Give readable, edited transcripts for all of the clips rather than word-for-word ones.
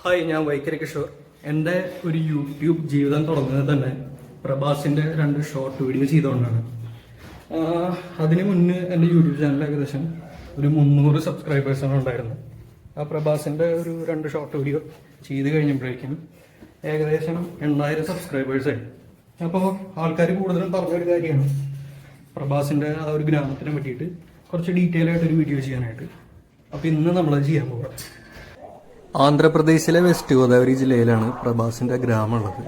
Hi, ഞാൻ വൈക്കര കിഷോർ. എൻ്റെ ഒരു യൂട്യൂബ് ജീവിതം തുടങ്ങുന്നത് തന്നെ പ്രഭാസിൻ്റെ 2 ഷോർട്ട് വീഡിയോ ചെയ്തുകൊണ്ടാണ്. അതിന് മുന്നേ എൻ്റെ യൂട്യൂബ് ചാനൽ ഏകദേശം ഒരു 300 സബ്സ്ക്രൈബേഴ്സാണ് ഉണ്ടായിരുന്നത്. ആ പ്രഭാസിൻ്റെ ഒരു 2 ഷോർട്ട് വീഡിയോ ചെയ്ത് കഴിഞ്ഞപ്പോഴേക്കും ഏകദേശം 8000 സബ്സ്ക്രൈബേഴ്സായി. അപ്പോൾ ആൾക്കാർ കൂടുതലും പറഞ്ഞൊരു കാര്യമാണ് പ്രഭാസിൻ്റെ ആ ഒരു ഗ്രാമത്തിനെ പറ്റിയിട്ട് കുറച്ച് ഡീറ്റെയിൽ ആയിട്ടൊരു വീഡിയോ ചെയ്യാനായിട്ട്. അപ്പോൾ ഇന്ന് നമ്മളത് ചെയ്യാൻ പോകാം. ആന്ധ്രാപ്രദേശിലെ വെസ്റ്റ് ഗോദാവരി ജില്ലയിലാണ് പ്രഭാസിൻ്റെ ഗ്രാമമുള്ളത്.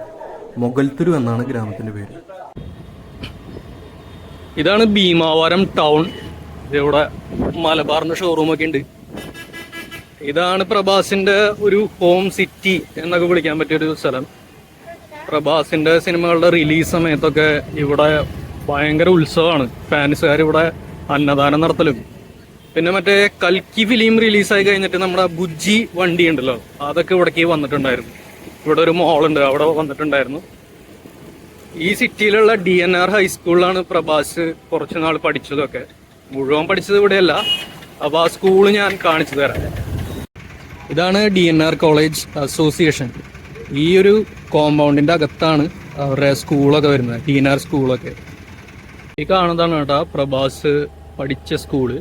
മൊഗൽത്തുരു എന്നാണ് ഗ്രാമത്തിൻ്റെ പേര്. ഇതാണ് ഭീമാവരം ടൗൺ. ഇവിടെ മലബാറിൻ്റെ ഷോറൂമൊക്കെ ഉണ്ട്. ഇതാണ് പ്രഭാസിൻ്റെ ഒരു ഹോം സിറ്റി എന്നൊക്കെ വിളിക്കാൻ പറ്റിയൊരു സ്ഥലം. പ്രഭാസിൻ്റെ സിനിമകളുടെ റിലീസ് സമയത്തൊക്കെ ഇവിടെ ഭയങ്കര ഉത്സവമാണ്. ഫാൻസുകാർ ഇവിടെ അന്നദാനം നടത്തലും, പിന്നെ മറ്റേ കൽക്കി ഫിലിം റിലീസായി കഴിഞ്ഞിട്ട് നമ്മുടെ ബുജ്ജി വണ്ടി ഉണ്ടല്ലോ, അതൊക്കെ ഇവിടേക്ക് വന്നിട്ടുണ്ടായിരുന്നു. ഇവിടെ ഒരു മോളുണ്ട്, അവിടെ വന്നിട്ടുണ്ടായിരുന്നു. ഈ സിറ്റിയിലുള്ള DNR ഹൈസ്കൂളിലാണ് പ്രഭാസ് കുറച്ച് നാൾ പഠിച്ചതൊക്കെ. മുഴുവൻ പഠിച്ചത് ഇവിടെയല്ല. അപ്പോൾ ആ സ്കൂള് ഞാൻ കാണിച്ചു തരാം. ഇതാണ് DNR കോളേജ് അസോസിയേഷൻ. ഈ ഒരു കോമ്പൗണ്ടിൻ്റെ അകത്താണ് അവരുടെ സ്കൂളൊക്കെ വരുന്നത്, DNR സ്കൂളൊക്കെ. ഈ കാണുന്നതാണ് കേട്ടോ പ്രഭാസ് പഠിച്ച സ്കൂള്,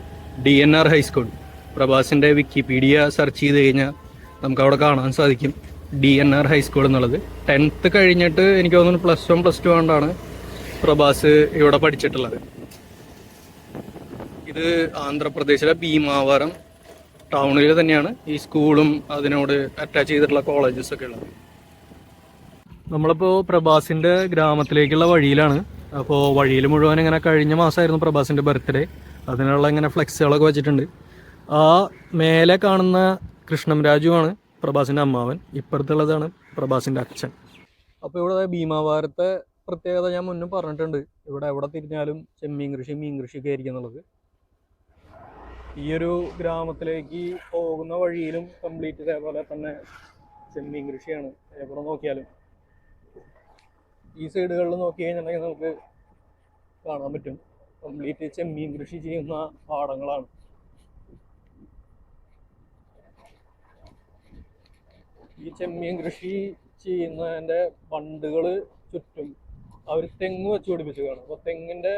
DNR ഹൈസ്കൂൾ. പ്രഭാസിൻ്റെ വിക്കിപീഡിയ സെർച്ച് ചെയ്ത് കഴിഞ്ഞാൽ നമുക്ക് അവിടെ കാണാൻ സാധിക്കും DNR ഹൈസ്കൂൾ എന്നുള്ളത്. 10th കഴിഞ്ഞിട്ട് എനിക്ക് തോന്നുന്നു +1 +2 കൊണ്ടാണ് പ്രഭാസ് ഇവിടെ പഠിച്ചിട്ടുള്ളത്. ഇത് ആന്ധ്രാപ്രദേശിലെ ഭീമാവരം ടൗണിൽ തന്നെയാണ് ഈ സ്കൂളും അതിനോട് അറ്റാച്ച് ചെയ്തിട്ടുള്ള കോളേജസൊക്കെ ഉള്ളത്. നമ്മളിപ്പോൾ പ്രഭാസിൻ്റെ ഗ്രാമത്തിലേക്കുള്ള വഴിയിലാണ്. അപ്പോൾ വഴിയിൽ മുഴുവൻ ഇങ്ങനെ കഴിഞ്ഞ മാസമായിരുന്നു പ്രഭാസിൻ്റെ ബർത്ത്ഡേ. അതിനുള്ള ഇങ്ങനെ ഫ്ലെക്സുകളൊക്കെ വെച്ചിട്ടുണ്ട്. ആ മേലെ കാണുന്ന കൃഷ്ണം രാജുവാണ് പ്രഭാസിൻ്റെ അമ്മാവൻ. ഇപ്പുറത്തുള്ളതാണ് പ്രഭാസിൻ്റെ അച്ഛൻ. അപ്പോൾ ഇവിടെ ഭീമാവാരത്തെ പ്രത്യേകത ഞാൻ മുന്നേ പറഞ്ഞിട്ടുണ്ട്. ഇവിടെ എവിടെ തിരിഞ്ഞാലും ചെമ്മീൻ കൃഷി, മീൻ കൃഷിയൊക്കെ ആയിരിക്കും എന്നുള്ളത്. ഈ ഒരു ഗ്രാമത്തിലേക്ക് പോകുന്ന വഴിയിലും കംപ്ലീറ്റ് ഇതേപോലെ തന്നെ ചെമ്മീൻ കൃഷിയാണ്. എവിടെ നോക്കിയാലും ഈ സൈഡുകളിൽ നോക്കി കഴിഞ്ഞിട്ടുണ്ടെങ്കിൽ നമുക്ക് കാണാൻ പറ്റും കംപ്ലീറ്റ് ചെമ്മീൻ കൃഷി ചെയ്യുന്ന പാടങ്ങളാണ്. ഈ ചെമ്മീൻ കൃഷി ചെയ്യുന്നതിൻ്റെ ബണ്ടുകൾ ചുറ്റും അവർ തെങ്ങ് വെച്ച് പിടിപ്പിച്ച് കാണും. അപ്പോൾ തെങ്ങിൻ്റെ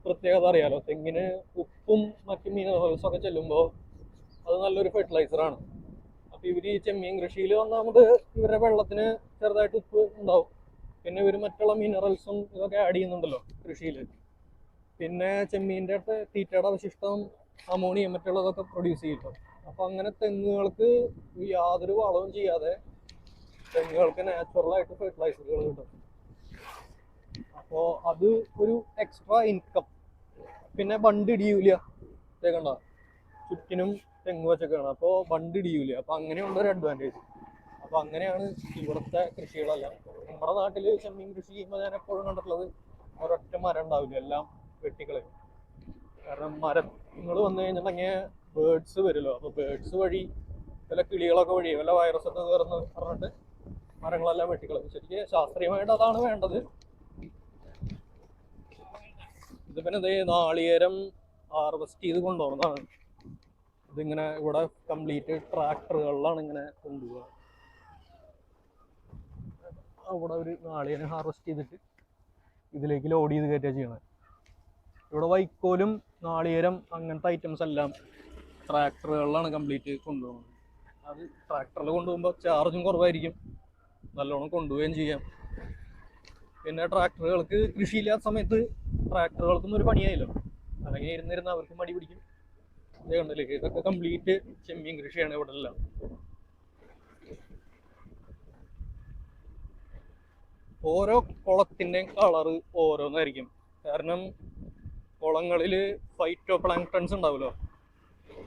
പ്രത്യേകത അറിയാലോ. തെങ്ങിന് ഉപ്പും മറ്റ് മിനറൽസൊക്കെ ചെല്ലുമ്പോൾ അത് നല്ലൊരു ഫെർട്ടിലൈസറാണ്. അപ്പോൾ ഇവർ ഈ ചെമ്മീൻ കൃഷിയിൽ ഒന്നാമത് ഇവരുടെ വെള്ളത്തിന് ചെറുതായിട്ട് ഉപ്പ് ഉണ്ടാവും. പിന്നെ ഇവർ മറ്റുള്ള മിനറൽസും ഇതൊക്കെ ആഡ് ചെയ്യുന്നുണ്ടല്ലോ കൃഷിയിൽ. പിന്നെ ചെമ്മീൻ്റെ തീറ്റയുടെ അവശിഷ്ടം അമോണിയം മറ്റുള്ളതൊക്കെ പ്രൊഡ്യൂസ് ചെയ്യും. അപ്പോൾ അങ്ങനെ തെങ്ങുകൾക്ക് യാതൊരു വളവും ചെയ്യാതെ തെങ്ങുകൾക്ക് നാച്ചുറലായിട്ട് ഫെർട്ടിലൈസറുകൾ കിട്ടും. അപ്പോൾ അത് ഒരു എക്സ്ട്രാ ഇൻകം. പിന്നെ ബണ്ട് ഇടിയൂല. കണ്ട ചുറ്റിനും തെങ്ങ് വെച്ചൊക്കെയാണ്. അപ്പോൾ ബണ്ട് ഇടിയൂല. അപ്പോൾ അങ്ങനെയുള്ളൊരു അഡ്വാൻറ്റേജ്. അപ്പോൾ അങ്ങനെയാണ് ഇവിടുത്തെ കൃഷികളെല്ലാം. നമ്മുടെ നാട്ടിൽ ചെമ്മീൻ കൃഷി ചെയ്യുമ്പോൾ ഞാൻ എപ്പോഴും കണ്ടിട്ടുള്ളത് ഒരൊറ്റ മരം ഉണ്ടാവില്ല, എല്ലാം വെട്ടിക്കളയും. കാരണം മരങ്ങൾ വന്നു കഴിഞ്ഞിട്ടുണ്ടെങ്കിൽ ബേർഡ്സ് വരുമല്ലോ. അപ്പോൾ ബേർഡ്സ് വഴി ചില കിളികളൊക്കെ വഴി വല്ല വൈറസൊക്കെ കയറുന്നു പറഞ്ഞിട്ട് മരങ്ങളെല്ലാം വെട്ടിക്കളയും. ശരിക്കും ശാസ്ത്രീയമായിട്ട് അതാണ് വേണ്ടത്. ഇത് പിന്നെ ഇതേ നാളികേരം ഹാർവെസ്റ്റ് ചെയ്ത് കൊണ്ടുപോകുന്നതാണ്. ഇതിങ്ങനെ ഇവിടെ കംപ്ലീറ്റ് ട്രാക്ടറുകളിലാണ് ഇങ്ങനെ കൊണ്ടുപോകുക. അവിടെ ഒരു നാളികേരം ഹാർവെസ്റ്റ് ചെയ്തിട്ട് ഇതിലേക്ക് ലോഡ് ചെയ്ത് കയറ്റുക ചെയ്യണത്. ഇവിടെ വൈക്കോലും നാളികേരം അങ്ങനത്തെ ഐറ്റംസ് എല്ലാം ട്രാക്ടറുകളിലാണ് കംപ്ലീറ്റ് കൊണ്ടുപോകുന്നത്. അത് ട്രാക്ടറിൽ കൊണ്ടുപോകുമ്പോൾ ചാർജും കുറവായിരിക്കും, നല്ലോണം കൊണ്ടുപോവുകയും ചെയ്യാം. പിന്നെ ട്രാക്ടറുകൾക്ക് കൃഷിയില്ലാത്ത സമയത്ത് ട്രാക്ടറുകൾക്കൊന്നും ഒരു പണിയായില്ലോ, അല്ലെങ്കിൽ ഇരുന്നിരുന്ന് അവർക്ക് മടി പിടിക്കും. ഇതേ കണ്ടില്ലേ, ഇതൊക്കെ കംപ്ലീറ്റ് ചെമ്മീൻ കൃഷിയാണ് ഇവിടെ എല്ലാം. ഓരോ കുളത്തിൻ്റെയും കളറ് ഓരോന്നായിരിക്കും. കാരണം കുളങ്ങളിൽ ഫൈറ്റോ പ്ലാങ്ക്ടൺസ് ഉണ്ടാവുമല്ലോ,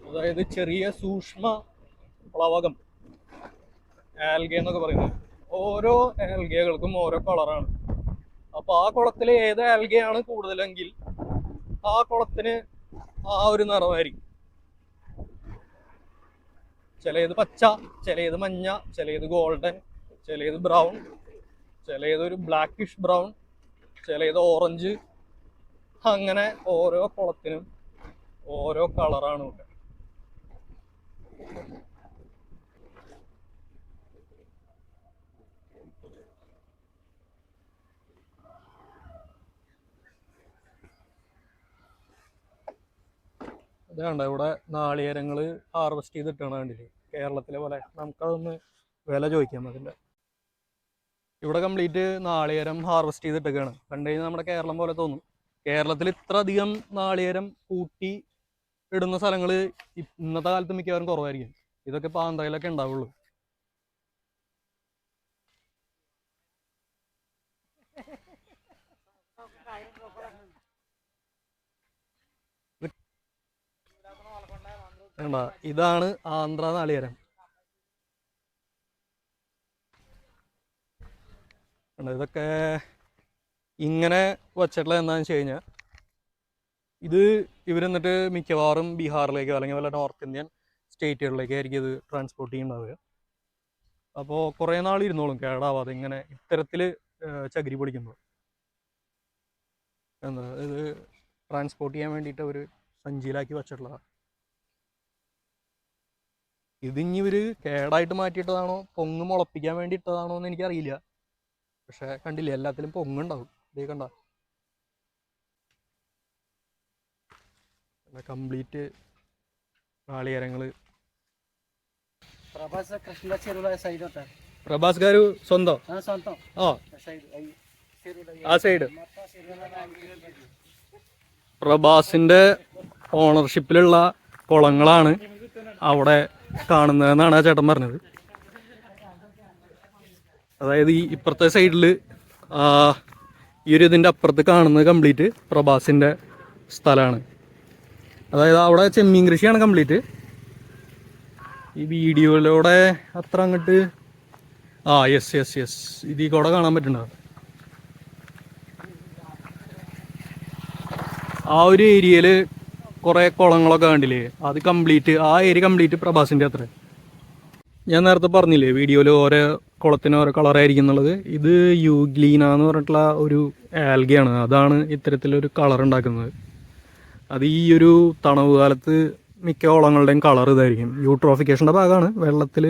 അതായത് ചെറിയ സൂക്ഷ്മ പ്ലവകം, ആൽഗ എന്നൊക്കെ പറയുന്നത്. ഓരോ ആൽഗകൾക്കും ഓരോ കളറാണ്. അപ്പോൾ ആ കുളത്തിൽ ഏത് ആൽഗയാണ് കൂടുതലെങ്കിൽ ആ കുളത്തിന് ആ ഒരു നിറമായിരിക്കും. ചിലത് പച്ച, ചിലത് മഞ്ഞ, ചിലത് ഗോൾഡൻ, ചിലത് ബ്രൗൺ, ചിലതൊരു ബ്ലാക്കിഷ് ബ്രൗൺ, ചിലത് ഓറഞ്ച്. അങ്ങനെ ഓരോ കുളത്തിനും ഓരോ കളറാണ് ഇവിടെ. ഇതാണ്ട ഇവിടെ നാളികേരങ്ങൾ ഹാർവെസ്റ്റ് ചെയ്തിട്ടാണ് കണ്ടില്ലേ, കേരളത്തിലെ പോലെ. നമുക്കതൊന്ന് വില ചോദിക്കാം അതിൻ്റെ. ഇവിടെ കംപ്ലീറ്റ് നാളികേരം ഹാർവെസ്റ്റ് ചെയ്തിട്ടൊക്കെയാണ്. കണ്ടു കഴിഞ്ഞാൽ നമ്മുടെ കേരളം പോലെ തോന്നും. കേരളത്തിൽ ഇത്ര അധികം നാളികേരം കൂട്ടി ഇടുന്ന സ്ഥലങ്ങൾ ഇന്നത്തെ കാലത്ത് മിക്കവാറും കുറവായിരിക്കും. ഇതൊക്കെ ഇപ്പോൾ ആന്ധ്രയിലൊക്കെ ഉണ്ടാവുള്ളൂ. ഇതാണ് ആന്ധ്ര നാളികേരം. ഇതൊക്കെ ഇങ്ങനെ വച്ചിട്ടുള്ള എന്താണെന്ന് വെച്ച് കഴിഞ്ഞാൽ, ഇത് ഇവരെന്നിട്ട് മിക്കവാറും ബീഹാറിലേക്കോ അല്ലെങ്കിൽ വല്ല നോർത്ത് ഇന്ത്യൻ സ്റ്റേറ്റുകളിലേക്കോ ആയിരിക്കും ഇത് ട്രാൻസ്പോർട്ട് ചെയ്യുന്നുണ്ടാവുക. അപ്പോൾ കുറേ നാൾ ഇരുന്നോളും കേടാവാതെ ഇങ്ങനെ ഇത്തരത്തിൽ ചകിരി പൊളിക്കുമ്പോൾ. എന്താ ഇത് ട്രാൻസ്പോർട്ട് ചെയ്യാൻ വേണ്ടിയിട്ട് അവർ സഞ്ചിയിലാക്കി വച്ചിട്ടുള്ളതാണ്. ഇതിഞ്ഞി ഇവർ കേടായിട്ട് മാറ്റിയിട്ടതാണോ പൊങ്ങ് മുളപ്പിക്കാൻ വേണ്ടി ഇട്ടതാണോ എന്ന് എനിക്കറിയില്ല. പക്ഷെ കണ്ടില്ലേ, എല്ലാത്തിലും പൊങ്ങുണ്ടാവും. ഇതേ കണ്ട, കംപ്ലീറ്റ് നാളികേരങ്ങൾ. പ്രഭാസ് గారు സ്വന്തം ആ സൈഡ് പ്രഭാസിന്റെ ഓണർഷിപ്പിലുള്ള കുളങ്ങളാണ് അവിടെ കാണുന്നതെന്നാണ് ആ ചേട്ടൻ പറഞ്ഞത്. അതായത് ഈ ഇപ്പുറത്തെ സൈഡിൽ ഈ ഒരു ഇതിൻ്റെ അപ്പുറത്ത് കാണുന്നത് കംപ്ലീറ്റ് പ്രഭാസിൻ്റെ സ്ഥലമാണ്. അതായത് അവിടെ ചെമ്മീൻ കൃഷിയാണ് കംപ്ലീറ്റ്. ഈ വീഡിയോയിലൂടെ അത്ര അങ്ങോട്ട് യെസ് ഇതിൽ കൂടെ കാണാൻ പറ്റുന്നുണ്ടാവും. ആ ഒരു ഏരിയയിൽ കുറേ കുളങ്ങളൊക്കെ കണ്ടില്ലേ, അത് കംപ്ലീറ്റ് ആ ഏരിയ കംപ്ലീറ്റ് പ്രഭാസിൻ്റെ അത്ര. ഞാൻ നേരത്തെ പറഞ്ഞില്ലേ വീഡിയോയിൽ ഓരോ കുളത്തിന് ഓരോ കളറായിരിക്കും എന്നുള്ളത്. ഇത് യൂഗ്ലീന എന്ന് പറഞ്ഞിട്ടുള്ള ഒരു ആൽഗയാണ്. അതാണ് ഇത്തരത്തിലൊരു കളർ ഉണ്ടാക്കുന്നത്. അത് ഈ ഒരു തണവ് കാലത്ത് മിക്ക കുളങ്ങളുടെയും കളർ ഇതായിരിക്കും. യൂട്രോഫിക്കേഷൻ്റെ ഭാഗമാണ്. വെള്ളത്തിൽ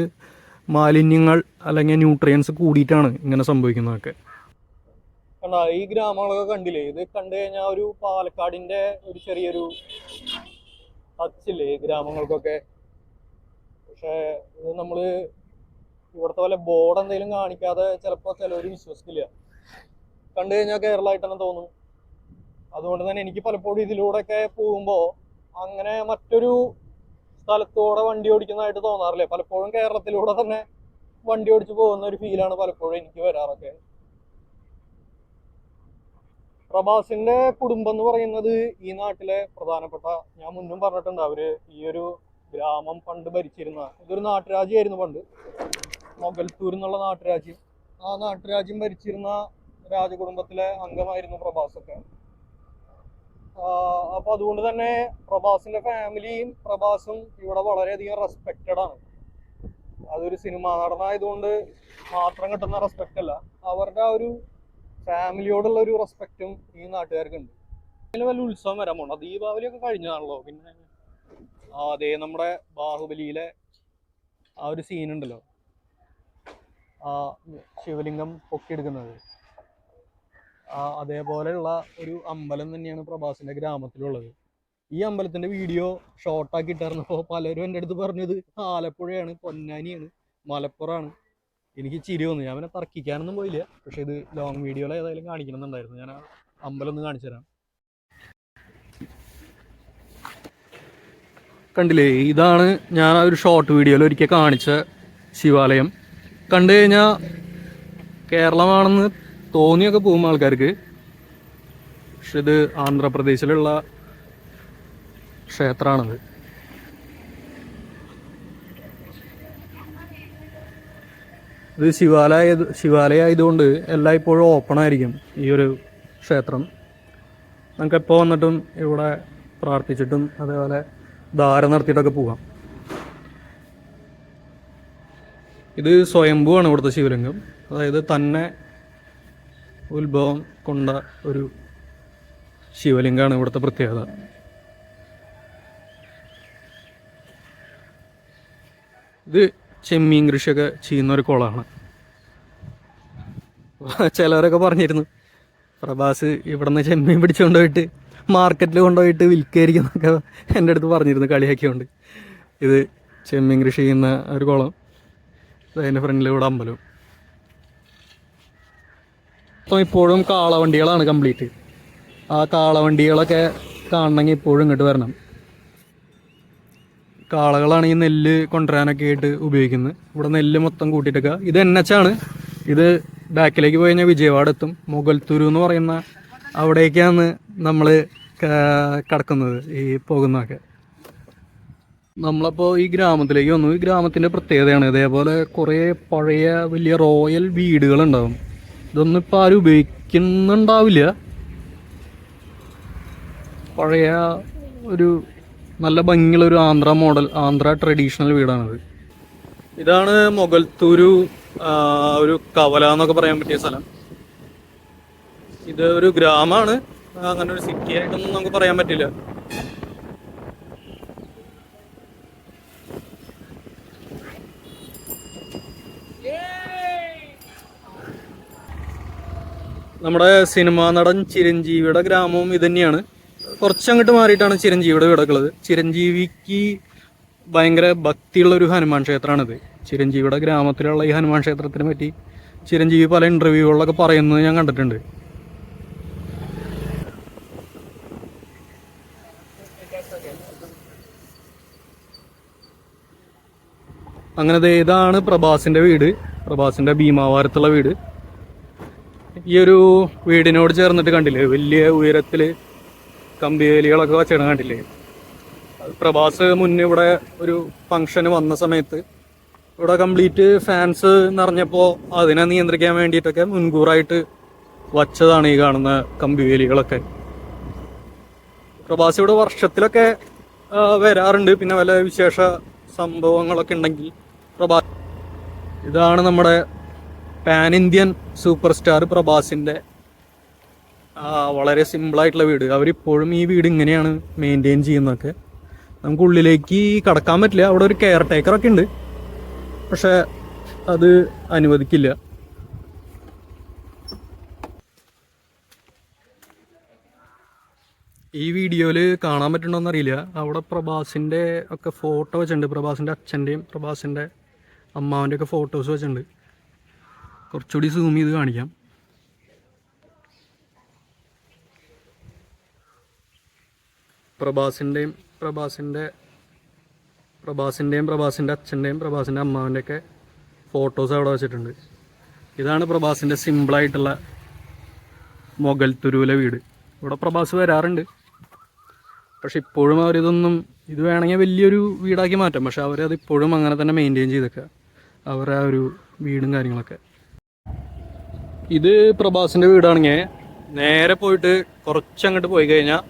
മാലിന്യങ്ങൾ അല്ലെങ്കിൽ ന്യൂട്രിയൻസ് കൂടിയിട്ടാണ് ഇങ്ങനെ സംഭവിക്കുന്നതൊക്കെ. ഈ ഗ്രാമങ്ങളൊക്കെ കണ്ടില്ലേ, ഇത് കണ്ടു കഴിഞ്ഞാൽ ഒരു പാലക്കാടിൻ്റെ ഒരു ചെറിയൊരു ടച്ചില്ലേ ഗ്രാമങ്ങൾക്കൊക്കെ. പക്ഷേ ഇത് നമ്മൾ ഇവിടുത്തെ പോലെ ബോർഡ് എന്തെങ്കിലും കാണിക്കാതെ ചിലപ്പോൾ ചിലവർ വിശ്വസിക്കില്ല. കണ്ടു കഴിഞ്ഞാൽ കേരളമായിട്ട് തന്നെ തോന്നും. അതുകൊണ്ട് തന്നെ എനിക്ക് പലപ്പോഴും ഇതിലൂടെയൊക്കെ പോകുമ്പോൾ അങ്ങനെ മറ്റൊരു സ്ഥലത്തൂടെ വണ്ടി ഓടിക്കുന്നതായിട്ട് തോന്നാറില്ല. പലപ്പോഴും കേരളത്തിലൂടെ തന്നെ വണ്ടി ഓടിച്ച് പോകുന്ന ഒരു ഫീലാണ് പലപ്പോഴും എനിക്ക് വരാറൊക്കെ. പ്രഭാസിന്റെ കുടുംബം എന്ന് പറയുന്നത് ഈ നാട്ടിലെ പ്രധാനപ്പെട്ട, ഞാൻ മുന്നും പറഞ്ഞിട്ടുണ്ട്, അവര് ഈ ഒരു ഗ്രാമം പണ്ട് ഭരിച്ചിരുന്ന ഇതൊരു നാട്ടുരാജ്യമായിരുന്നു പണ്ട്. മൊഗൽത്തൂർ എന്നുള്ള നാട്ടുരാജ്യം. ആ നാട്ടുരാജ്യം ഭരിച്ചിരുന്ന രാജകുടുംബത്തിലെ അംഗമായിരുന്നു പ്രഭാസൊക്കെ. അപ്പൊ അതുകൊണ്ട് തന്നെ പ്രഭാസിന്റെ ഫാമിലിയും പ്രഭാസും ഇവിടെ വളരെയധികം റെസ്പെക്റ്റഡ് ആണ്. അതൊരു സിനിമാ നടനായതുകൊണ്ട് മാത്രം കിട്ടുന്ന റെസ്പെക്റ്റ് അല്ല, അവരുടെ ആ ഒരു ഫാമിലിയോടുള്ള ഒരു റെസ്പെക്റ്റും ഈ നാട്ടുകാർക്കുണ്ട്. അതിന് വല്ല ഉത്സവം വരാൻ പോകണം. ദീപാവലിയൊക്കെ കഴിഞ്ഞാണല്ലോ. പിന്നെ അതേ നമ്മുടെ ബാഹുബലിയിലെ ആ ഒരു സീനുണ്ടല്ലോ, ആ ശിവലിംഗം പൊക്കിയെടുക്കുന്നത്, അതേപോലെയുള്ള ഒരു അമ്പലം തന്നെയാണ് പ്രഭാസിന്റെ ഗ്രാമത്തിലുള്ളത്. ഈ അമ്പലത്തിന്റെ വീഡിയോ ഷോർട്ടാക്കി ഇട്ടായിരുന്നപ്പോൾ പലരും എൻ്റെ അടുത്ത് പറഞ്ഞത് ആലപ്പുഴയാണ്, പൊന്നാനിയാണ്, മലപ്പുറമാണ്. എനിക്ക് ചിരി വന്നു. ഞാൻ പിന്നെ തർക്കിക്കാനൊന്നും പോയില്ല. പക്ഷെ ഇത് ലോങ് വീഡിയോയിൽ ഏതായാലും കാണിക്കണമെന്നുണ്ടായിരുന്നു. ഞാൻ ആ അമ്പലം ഒന്ന് കാണിച്ചു തരാം. കണ്ടില്ലേ, ഇതാണ് ഞാൻ ആ ഒരു ഷോർട്ട് വീഡിയോയിൽ ഒരിക്കൽ കാണിച്ച ശിവാലയം. കണ്ടു കഴിഞ്ഞാൽ കേരളമാണെന്ന് തോന്നിയൊക്കെ പോകും ആൾക്കാർക്ക്. പക്ഷെ ഇത് ആന്ധ്രാപ്രദേശിലുള്ള ക്ഷേത്രമാണത്. ഇത് ശിവാലയ ആയതുകൊണ്ട് എല്ലായ്പ്പോഴും ഓപ്പൺ ആയിരിക്കും ഈ ഒരു ക്ഷേത്രം. നമുക്ക് എപ്പോൾ വന്നിട്ടും ഇവിടെ പ്രാർത്ഥിച്ചിട്ടും അതേപോലെ ധാര നടത്തിയിട്ടൊക്കെ പോകാം. ഇത് സ്വയംഭൂവാണ് ഇവിടുത്തെ ശിവലിംഗം. അതായത് തന്നെ ഉത്ഭവം കൊണ്ട ഒരു ശിവലിംഗമാണ് ഇവിടുത്തെ പ്രത്യേകത. ഇത് ചെമ്മീൻ കൃഷിയൊക്കെ ചെയ്യുന്ന ഒരു കുളമാണ്. ചിലവരൊക്കെ പറഞ്ഞിരുന്നു പ്രഭാസ് ഇവിടെ നിന്ന് ചെമ്മീൻ പിടിച്ചുകൊണ്ട് പോയിട്ട് മാർക്കറ്റിൽ കൊണ്ടുപോയിട്ട് വിൽക്കായിരിക്കും എന്നൊക്കെ എൻ്റെ അടുത്ത് പറഞ്ഞിരുന്നു കളിയാക്കിയോണ്ട്. ഇത് ചെമ്മീൻ കൃഷി ചെയ്യുന്ന ഒരു കുളം, അതിൻ്റെ ഫ്രണ്ടിൽ ഇവിടെ അമ്പലം. അപ്പോൾ ഇപ്പോഴും കാളവണ്ടികളാണ് കംപ്ലീറ്റ്. ആ കാളവണ്ടികളൊക്കെ കാണണമെങ്കിൽ ഇപ്പോഴും ഇങ്ങോട്ട് വരണം. കാളകളാണ് ഈ നെല്ല് കൊണ്ടുവരാനൊക്കെ ആയിട്ട് ഉപയോഗിക്കുന്നത്. ഇവിടെ നെല്ല് മൊത്തം കൂട്ടിയിട്ടൊക്കെ. ഇത് NH ആണ്. ഇത് ബാക്കിലേക്ക് പോയി കഴിഞ്ഞാൽ വിജയവാഡ എത്തും. മുഗൽത്തൂരു എന്ന് പറയുന്ന അവിടേക്കാണ് നമ്മൾ കിടക്കുന്നത് ഈ പോകുന്നതൊക്കെ. നമ്മളപ്പോൾ ഈ ഗ്രാമത്തിലേക്ക് വന്നു. ഈ ഗ്രാമത്തിൻ്റെ പ്രത്യേകതയാണ് ഇതേപോലെ കുറേ പഴയ വലിയ റോയൽ വീടുകളുണ്ടാവും. ഇതൊന്നും ഇപ്പോൾ ആരും ഉപയോഗിക്കുന്നുണ്ടാവില്ല. പഴയ ഒരു നല്ല ഭംഗിയുള്ള ഒരു ആന്ധ്ര മോഡൽ, ആന്ധ്ര ട്രഡീഷണൽ വീടാണിത്. ഇതാണ് മുഗൽത്തൂരു, ഒരു കവല എന്നൊക്കെ പറയാൻ പറ്റിയ സ്ഥലം. ഇത് ഒരു ഗ്രാമമാണ്, അങ്ങനെ ഒരു സിറ്റി ആയിട്ടൊന്നും നമുക്ക് പറയാൻ പറ്റില്ല. നമ്മുടെ സിനിമാ നടൻ ചിരഞ്ജീവിയുടെ ഗ്രാമവും ഇത് തന്നെയാണ്. കുറച്ചങ്ങോട്ട് മാറിയിട്ടാണ് ചിരഞ്ജീവിയുടെ വീടൊക്കെയുള്ളത്. ചിരഞ്ജീവിക്ക് ഭയങ്കര ഭക്തിയുള്ളൊരു ഹനുമാൻ ക്ഷേത്രമാണിത്. ചിരഞ്ജീവിയുടെ ഗ്രാമത്തിലുള്ള ഈ ഹനുമാൻ ക്ഷേത്രത്തിനെ പറ്റി ചിരഞ്ജീവി പല ഇൻ്റർവ്യൂകളിലൊക്കെ പറയുന്നത് ഞാൻ കണ്ടിട്ടുണ്ട്. അങ്ങനെ ഇതാണ് പ്രഭാസിൻ്റെ വീട്, പ്രഭാസിൻ്റെ ഭീമാവാരത്തുള്ള വീട്. ഈ ഒരു വീടിനോട് ചേർന്നിട്ട് കണ്ടില്ലേ വലിയ ഉയരത്തിൽ കമ്പിവേലികളൊക്കെ വെച്ചിടണം കണ്ടില്ലേ. പ്രഭാസ് മുന്നേ ഇവിടെ ഒരു ഫംഗ്ഷന് വന്ന സമയത്ത് ഇവിടെ കംപ്ലീറ്റ് ഫാൻസ് നിറഞ്ഞപ്പോൾ അതിനെ നിയന്ത്രിക്കാൻ വേണ്ടിയിട്ടൊക്കെ മുൻകൂറായിട്ട് വച്ചതാണ് ഈ കാണുന്ന കമ്പിവേലികളൊക്കെ. പ്രഭാസ് ഇവിടെ വർഷത്തിലൊക്കെ വരാറുണ്ട്. പിന്നെ വല്ല വിശേഷ സംഭവങ്ങളൊക്കെ ഉണ്ടെങ്കിൽ പ്രഭാസ്. ഇതാണ് നമ്മുടെ പാൻ ഇന്ത്യൻ സൂപ്പർ സ്റ്റാർ പ്രഭാസിൻ്റെ വളരെ സിമ്പിളായിട്ടുള്ള വീട്. അവരിപ്പോഴും ഈ വീട് ഇങ്ങനെയാണ് മെയിൻറ്റെയിൻ ചെയ്യുന്നതൊക്കെ. നമുക്ക് ഉള്ളിലേക്ക് കടക്കാൻ പറ്റില്ല. അവിടെ ഒരു കെയർ ടേക്കറൊക്കെ ഉണ്ട്, പക്ഷെ അത് അനുവദിക്കില്ല. ഈ വീഡിയോയിൽ കാണാൻ പറ്റുന്നുണ്ടോയെന്ന് അറിയില്ല. അവിടെ പ്രഭാസിൻ്റെ ഒക്കെ ഫോട്ടോ വെച്ചിട്ടുണ്ട്. പ്രഭാസിൻ്റെ അച്ഛൻ്റെയും പ്രഭാസിൻ്റെ അമ്മാവൻ്റെ ഒക്കെ ഫോട്ടോസ് വെച്ചിട്ടുണ്ട്. കുറച്ചുകൂടി സൂം ചെയ്ത് കാണിക്കാം. പ്രഭാസിൻ്റെയും അച്ഛൻ്റെയും പ്രഭാസിൻ്റെ അമ്മാവൻ്റെയൊക്കെ ഫോട്ടോസ് അവിടെ വെച്ചിട്ടുണ്ട്. ഇതാണ് പ്രഭാസിൻ്റെ സിമ്പിളായിട്ടുള്ള മുഗൽത്തുരുവിലെ വീട്. ഇവിടെ പ്രഭാസ് വരാറുണ്ട്, പക്ഷെ ഇപ്പോഴും അവരിതൊന്നും, ഇത് വേണമെങ്കിൽ വലിയൊരു വീടാക്കി മാറ്റാം, പക്ഷെ അവരത് ഇപ്പോഴും അങ്ങനെ തന്നെ മെയിൻറ്റെയിൻ ചെയ്തേക്കുക, അവരുടെ ആ ഒരു വീടും കാര്യങ്ങളൊക്കെ. ഇത് പ്രഭാസിൻ്റെ വീടാണെങ്കിൽ നേരെ പോയിട്ട് കുറച്ചങ്ങോട്ട് പോയി കഴിഞ്ഞാൽ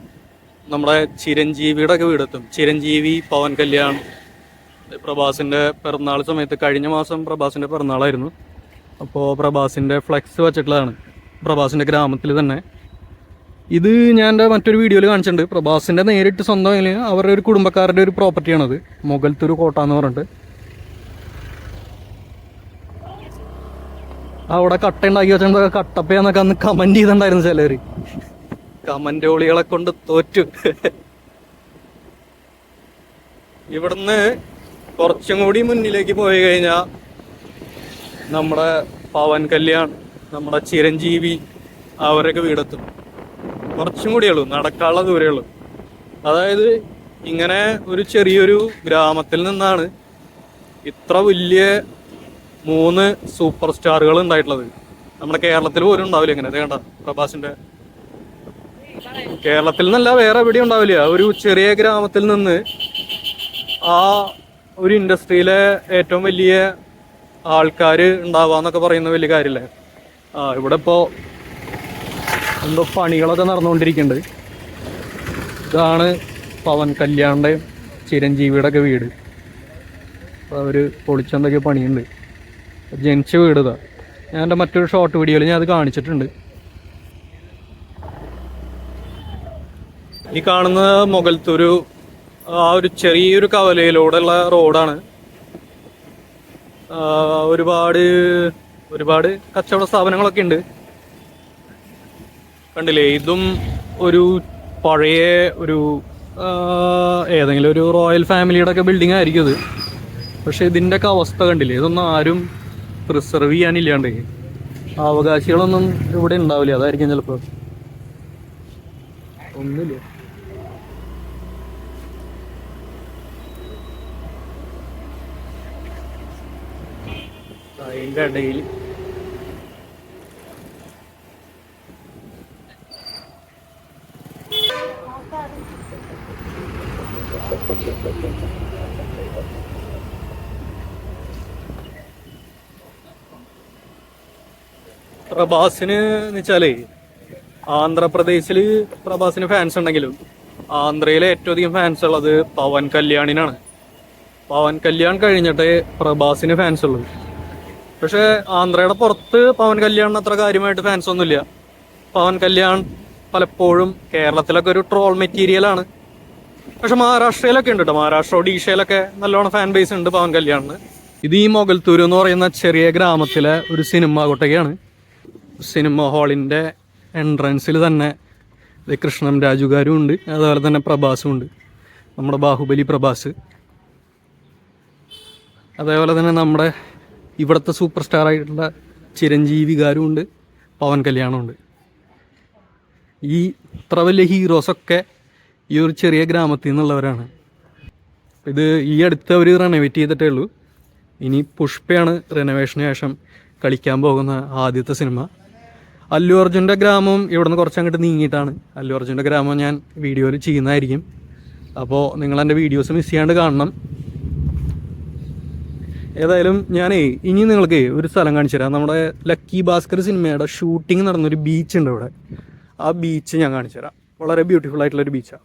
നമ്മുടെ ചിരഞ്ജീവിയുടെ ഒക്കെ വീടെത്തും. ചിരഞ്ജീവി, പവൻ കല്യാൺ, പ്രഭാസിൻ്റെ പിറന്നാൾ സമയത്ത് കഴിഞ്ഞ മാസം പ്രഭാസിൻ്റെ പിറന്നാളായിരുന്നു. അപ്പോൾ പ്രഭാസിൻ്റെ ഫ്ലെക്സ് വെച്ചിട്ടുള്ളതാണ് പ്രഭാസിൻ്റെ ഗ്രാമത്തിൽ തന്നെ. ഇത് ഞാൻ എൻ്റെ മറ്റൊരു വീഡിയോയിൽ കാണിച്ചിട്ടുണ്ട്. പ്രഭാസിൻ്റെ നേരിട്ട് സ്വന്തം അവരുടെ ഒരു കുടുംബക്കാരുടെ ഒരു പ്രോപ്പർട്ടിയാണത്, മുഗൽത്തൂർ കോട്ട എന്ന് പറഞ്ഞിട്ട്. അവിടെ കട്ട ഉണ്ടാക്കി വെച്ചിട്ടുണ്ടോ, കട്ടപ്പയെന്നൊക്കെ അന്ന് കമൻറ്റ് ചെയ്തിട്ടുണ്ടായിരുന്നു ചിലർ. കമൻറ്റോളികളെ കൊണ്ട് തോറ്റു. ഇവിടുന്ന് കുറച്ചും കൂടി മുന്നിലേക്ക് പോയി കഴിഞ്ഞാൽ നമ്മുടെ പവൻ കല്യാൺ, നമ്മുടെ ചിരഞ്ജീവി, അവരൊക്കെ വീടെത്തും. കുറച്ചും കൂടിയേ ഉള്ളൂ, നടക്കാനുള്ള ദൂരേ ഉള്ളൂ. അതായത് ഇങ്ങനെ ഒരു ചെറിയൊരു ഗ്രാമത്തിൽ നിന്നാണ് ഇത്ര വലിയ 3 സൂപ്പർ സ്റ്റാറുകൾ ഉണ്ടായിട്ടുള്ളത്. നമ്മുടെ കേരളത്തിൽ പോലും ഉണ്ടാവില്ല ഇങ്ങനെ. വേണ്ട, പ്രഭാസിൻ്റെ കേരളത്തിൽ നിന്നല്ല വേറെ എവിടെയും ഉണ്ടാവില്ല. ഒരു ചെറിയ ഗ്രാമത്തിൽ നിന്ന് ആ ഒരു ഇൻഡസ്ട്രിയിലെ ഏറ്റവും വലിയ ആൾക്കാർ ഉണ്ടാവാന്നൊക്കെ പറയുന്ന വലിയ കാര്യമല്ലേ. ഇവിടെ ഇപ്പോൾ എന്തോ പണികളൊക്കെ നടന്നുകൊണ്ടിരിക്കുന്നുണ്ട്. ഇതാണ് പവൻ കല്യാണിൻ്റെയും ചിരഞ്ജീവിയുടെ ഒക്കെ വീട്. അപ്പോൾ അവർ പൊളിച്ചെന്തൊക്കെ പണിയുണ്ട്. ജനിച്ച വീട് ഇതാ. ഞാൻ എൻ്റെ മറ്റൊരു ഷോർട്ട് വീഡിയോയിൽ ഞാൻ അത് കാണിച്ചിട്ടുണ്ട്. ഈ കാണുന്ന മുഗൽത്തൂരു ആ ഒരു ചെറിയൊരു കവലയിലൂടെയുള്ള റോഡാണ്. ഒരുപാട് കച്ചവട സ്ഥാപനങ്ങളൊക്കെ ഉണ്ട്. കണ്ടില്ലേ, ഇതും ഒരു പഴയ ഒരു ഏതെങ്കിലും ഒരു റോയൽ ഫാമിലിയുടെ ഒക്കെ ബിൽഡിംഗ് ആയിരിക്കും ഇത്. പക്ഷെ ഇതിൻ്റെയൊക്കെ അവസ്ഥ കണ്ടില്ലേ, ഇതൊന്നും ആരും പ്രിസർവ് ചെയ്യാനില്ലാണ്ട് അവകാശികളൊന്നും ഇവിടെ ഉണ്ടാവില്ല. അതായിരിക്കും ചിലപ്പോൾ. ഒന്നുമില്ല. അതിൻ്റെ ഇടയിൽ പ്രഭാസിന് എന്ന് വെച്ചാലേ ആന്ധ്രാപ്രദേശിൽ പ്രഭാസിന് ഫാൻസ് ഉണ്ടെങ്കിലും ആന്ധ്രയിലെ ഏറ്റവും അധികം ഫാൻസ് ഉള്ളത് പവൻ കല്യാണിനാണ്. പവൻ കല്യാൺ കഴിഞ്ഞിട്ടേ പ്രഭാസിന് ഫാൻസ് ഉള്ളൂ. പക്ഷെ ആന്ധ്രയുടെ പുറത്ത് പവൻ കല്യാണിന് അത്ര കാര്യമായിട്ട് ഫാൻസ് ഒന്നുമില്ല. പവൻ കല്യാൺ പലപ്പോഴും കേരളത്തിലൊക്കെ ഒരു ട്രോൾ മെറ്റീരിയലാണ്. പക്ഷെ മഹാരാഷ്ട്രയിലൊക്കെ ഉണ്ട് കേട്ടോ. മഹാരാഷ്ട്ര ഒഡീഷയിലൊക്കെ നല്ലോണം ഫാൻ ബേസ് ഉണ്ട് പവൻ കല്യാണിന്. ഇത് ഈ മൊഗൽത്തൂർ എന്ന് പറയുന്ന ചെറിയ ഗ്രാമത്തിലെ ഒരു സിനിമ കൊട്ടകയാണ്. സിനിമ ഹാളിൻ്റെ എൻട്രൻസിൽ തന്നെ കൃഷ്ണം രാജുകാരും ഉണ്ട്, അതുപോലെ തന്നെ പ്രഭാസും ഉണ്ട്. നമ്മുടെ ബാഹുബലി പ്രഭാസ്, അതേപോലെ തന്നെ നമ്മുടെ ഇവിടുത്തെ സൂപ്പർ സ്റ്റാർ ആയിട്ടുള്ള ചിരഞ്ജീവികാരും ഉണ്ട്, പവൻ കല്യാണും ഉണ്ട്. ഈ ഇത്ര വലിയ ഹീറോസൊക്കെ ഈ ഒരു ചെറിയ ഗ്രാമത്തിൽ നിന്നുള്ളവരാണ്. ഇത് ഈ അടുത്ത് അവർ റെനോവേറ്റ് ചെയ്തിട്ടേ ഉള്ളൂ. ഇനി പുഷ്പയാണ് റെനോവേഷന് ശേഷം കളിക്കാൻ പോകുന്ന ആദ്യത്തെ സിനിമ. അല്ലു അർജുൻ്റെ ഗ്രാമം ഇവിടെ നിന്ന് കുറച്ചങ്ങോട്ട് നീങ്ങിയിട്ടാണ്. അല്ലു അർജുൻ്റെ ഗ്രാമം ഞാൻ വീഡിയോയിൽ ചെയ്യുന്നതായിരിക്കും. അപ്പോൾ നിങ്ങളെൻ്റെ വീഡിയോസ് മിസ് ചെയ്യാണ്ട് കാണണം. ഏതായാലും ഞാനേ ഇനി നിങ്ങൾക്ക് ഒരു സ്ഥലം കാണിച്ചു തരാം. നമ്മുടെ ലക്കി ഭാസ്കർ സിനിമയുടെ ഷൂട്ടിംഗ് നടന്നൊരു ബീച്ച് ഉണ്ട് ഇവിടെ. ആ ബീച്ച് ഞാൻ കാണിച്ചു തരാം. വളരെ ബ്യൂട്ടിഫുൾ ആയിട്ടുള്ളൊരു ബീച്ചാണ്.